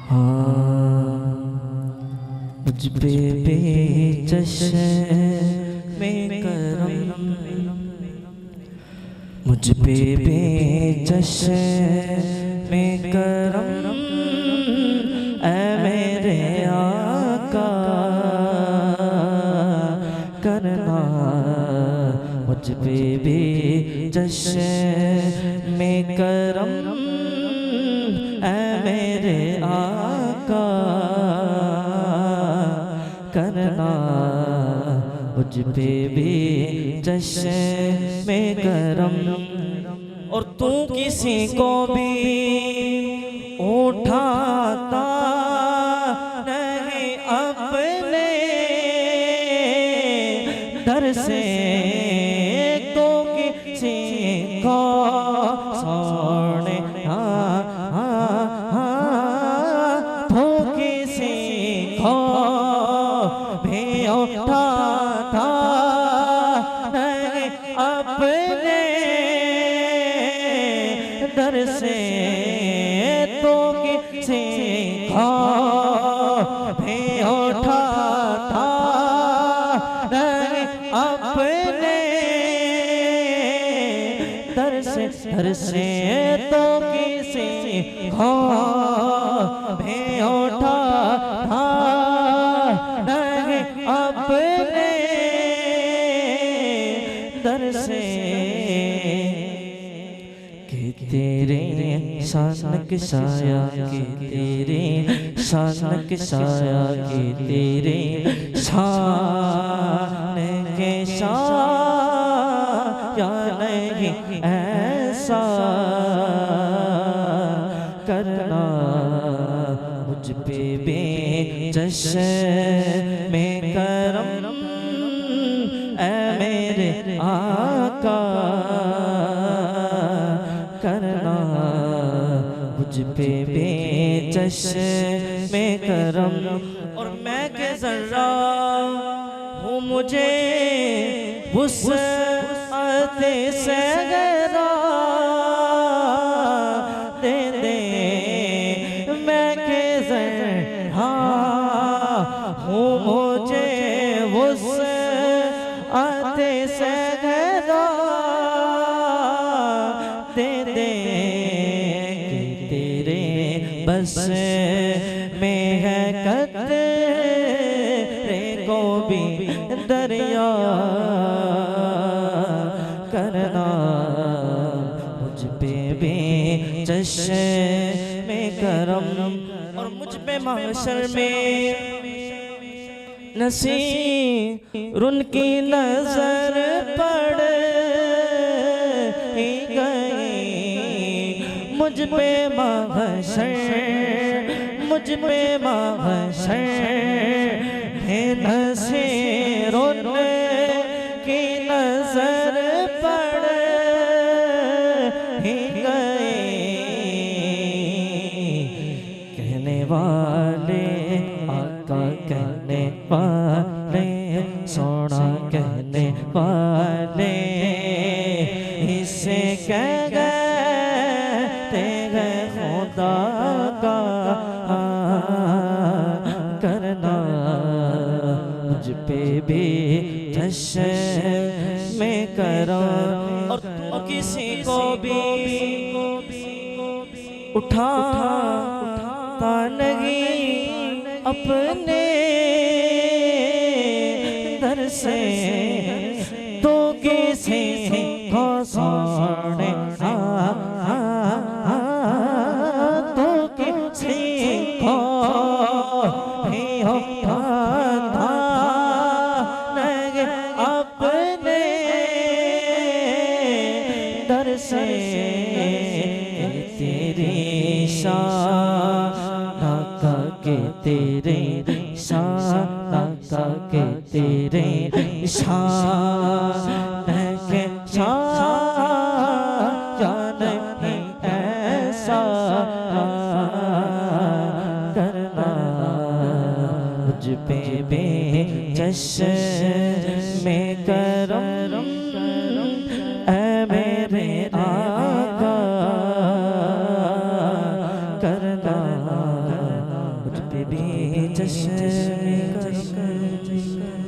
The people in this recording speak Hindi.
हाँ मुझ पे बेचश्मे करम, मुझ पे बेचश्मे करम, ऐ मेरे आका करना। मुझ पे बेचश्मे करम, ऐ मेरे आका करना। मुझ पे बेचश्मे करम। और तू किसी को भी उठाता नहीं अपने दर से, तो किसी को सोने तो किसी को भी उठाता नहीं अपने दर से, तो किसी को भी उठाता नहीं अपने दर से, तो किसी को भी उठाता नहीं अपने दर से। कि तेरे शान के साया, कि तेरे शान के साया, कि तेरे शान के साया नहीं ऐसा करना। मुझ पे बेचश्मे करम, ऐ मेरे आका करना। मुझ पे बेचश्मे करम। और मैं के जर्रा हूँ, मुझे वुसअत से गरा दे दे। मैं के जर्रा हूँ, मुझे वुसअत से गरा दे दे। तेरे बस में है कतरे को भी दरिया करना। मुझ पे बेचश्मे करम। और मुझ पे महशर में नसीर उनकी नजर पड़ गई। मुझ पे महशर, मुझ पे महशर है नसीर उनकी नजर पड़ गई। कहने वाले आका, कहने वाले सोना, कहने वाले इसे कह गए खुदा का करना। मुझ पे बेचश्मे करम। और तू किसी को भी उठाता नहीं अपने दर से, तो किसी को सोने तो किसी को भी उठाता नहीं अपने दर से। तेरी शान का, के तेरे शान का, के तेरे शान के शान नहीं ऐसा करना। मुझ पे बेचश्मे करम, ऐ मेरे आका करना। भी जश्न कर